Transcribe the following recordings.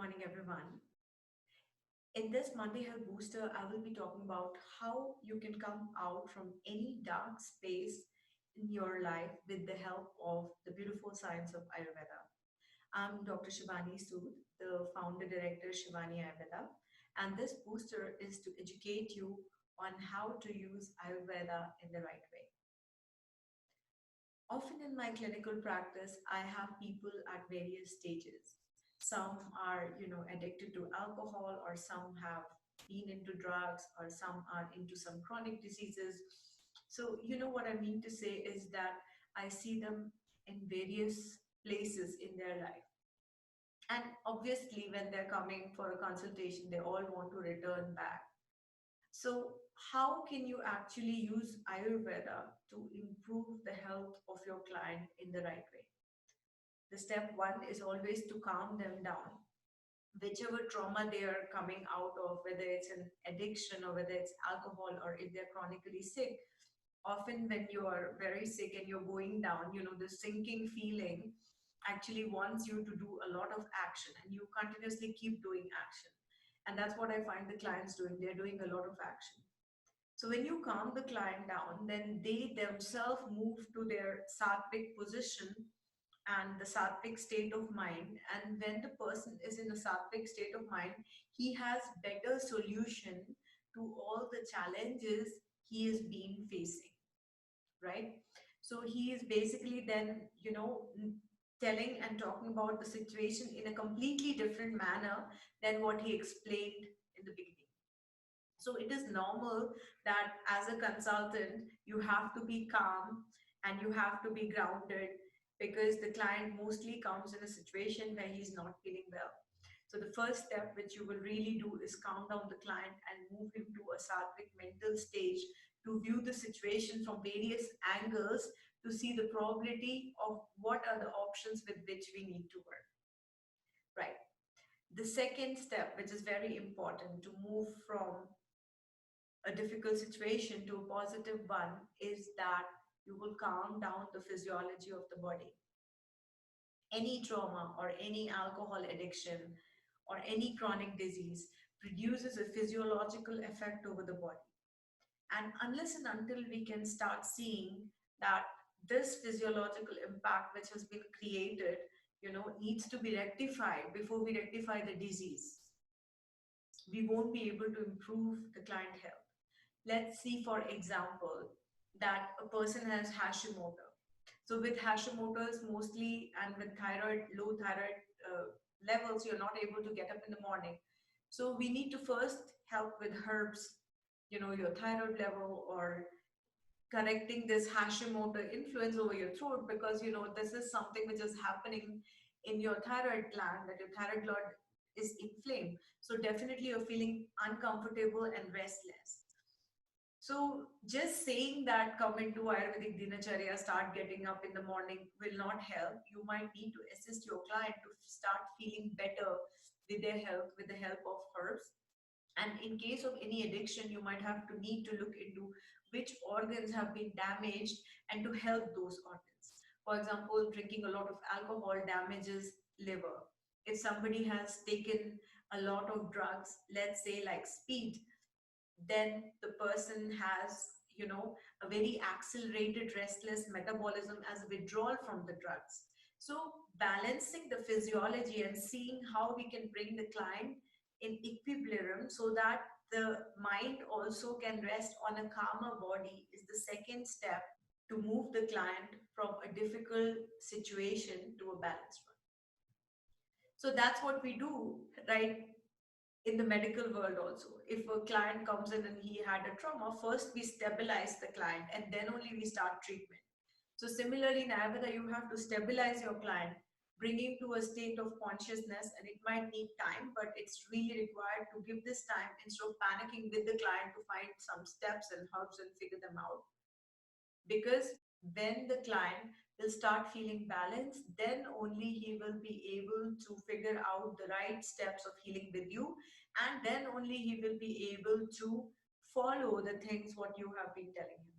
morning, everyone. In this Monday Health Booster, I will be talking about how you can come out from any dark space in your life with the help of the beautiful science of Ayurveda. I'm Dr. Shivani Sood, the founder director Shivani Ayurveda, and this booster is to educate you on how to use Ayurveda in the right way. Often in my clinical practice, I have people at various stages. Some are, addicted to alcohol, or some have been into drugs, or some are into some chronic diseases. So, what I mean to say is that I see them in various places in their life. And obviously, when they're coming for a consultation, they all want to return back. So, how can you actually use Ayurveda to improve the health of your client in the right way? The step one is always to calm them down. Whichever trauma they are coming out of, whether it's an addiction or whether it's alcohol or if they're chronically sick, often when you are very sick and you're going down, the sinking feeling actually wants you to do a lot of action and you continuously keep doing action. And that's what I find the clients doing. They're doing a lot of action. So when you calm the client down, then they themselves move to their sattvic position and the sattvic state of mind. And when the person is in a sattvic state of mind, he has better solution to all the challenges he is being facing, right? So he is basically then, telling and talking about the situation in a completely different manner than what he explained in the beginning. So it is normal that as a consultant, you have to be calm and you have to be grounded because the client mostly comes in a situation where he's not feeling well. So the first step which you will really do is calm down the client and move him to a sattvic mental stage to view the situation from various angles to see the probability of what are the options with which we need to work. Right. The second step, which is very important to move from a difficult situation to a positive one, is that you will calm down the physiology of the body. Any trauma or any alcohol addiction or any chronic disease produces a physiological effect over the body. And unless and until we can start seeing that this physiological impact which has been created, needs to be rectified before we rectify the disease, we won't be able to improve the client health. Let's see, for example, that a person has Hashimoto. So with Hashimoto's mostly and with low thyroid levels, you're not able to get up in the morning. So we need to first help with herbs, your thyroid level, or correcting this Hashimoto influence over your throat, because this is something which is happening in your thyroid gland, that your thyroid gland is inflamed. So definitely you're feeling uncomfortable and restless. So just saying that come into Ayurvedic Dinacharya, start getting up in the morning will not help. You might need to assist your client to start feeling better with their health, with the help of herbs. And in case of any addiction, you might have to need to look into which organs have been damaged and to help those organs. For example, drinking a lot of alcohol damages liver. If somebody has taken a lot of drugs, let's say like speed, then the person has, a very accelerated restless metabolism as a withdrawal from the drugs. So balancing the physiology and seeing how we can bring the client in equilibrium so that the mind also can rest on a calmer body is the second step to move the client from a difficult situation to a balanced one. So that's what we do, right? In the medical world also, if a client comes in and he had a trauma, first we stabilize the client and then only we start treatment. So similarly in Ayurveda, you have to stabilize your client, bring him to a state of consciousness, and it might need time, but it's really required to give this time instead of panicking with the client to find some steps and herbs and figure them out. Because when the client will start feeling balanced, then only he will be able to figure out the right steps of healing with you, and then only he will be able to follow the things what you have been telling him.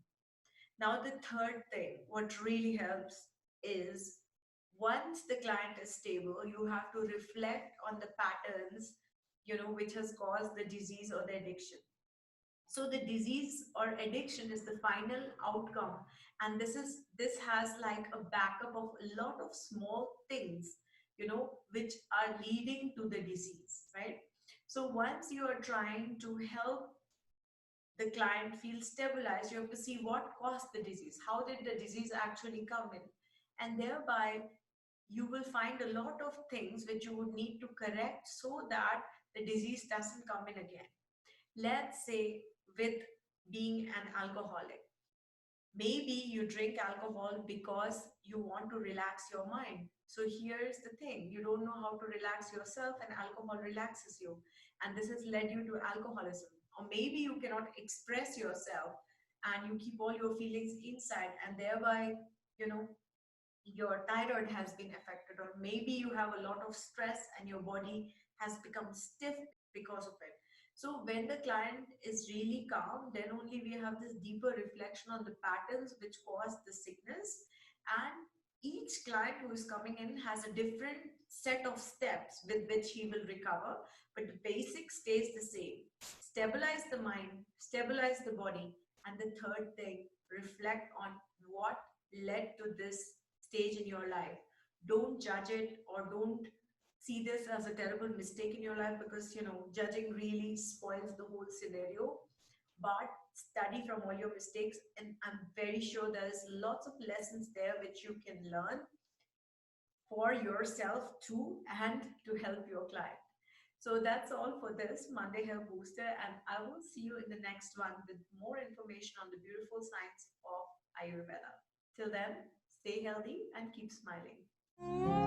Now the third thing what really helps is Once the client is stable, you have to reflect on the patterns, which has caused the disease or the addiction. So the disease or addiction is the final outcome, and this has like a backup of a lot of small things, which are leading to the disease, right? So once you are trying to help the client feel stabilized, you have to see what caused the disease, how did the disease actually come in, and thereby you will find a lot of things which you would need to correct so that the disease doesn't come in again. Let's say, with being an alcoholic, maybe you drink alcohol because you want to relax your mind. So here's the thing, you don't know how to relax yourself, and alcohol relaxes you, and this has led you to alcoholism. Or maybe you cannot express yourself and you keep all your feelings inside, and thereby, you know your thyroid has been affected. Or maybe you have a lot of stress and your body has become stiff because of it. So when the client is really calm, then only we have this deeper reflection on the patterns which cause the sickness. And each client who is coming in has a different set of steps with which he will recover, but the basic stays the same: stabilize the mind, stabilize the body, and the third thing, reflect on what led to this stage in your life. Don't judge it, or don't see this as a terrible mistake in your life, because judging really spoils the whole scenario. But study from all your mistakes, and I'm very sure there's lots of lessons there which you can learn for yourself too, and to help your client. So that's all for this Monday Health Booster, and I will see you in the next one with more information on the beautiful science of Ayurveda. Till then, stay healthy and keep smiling.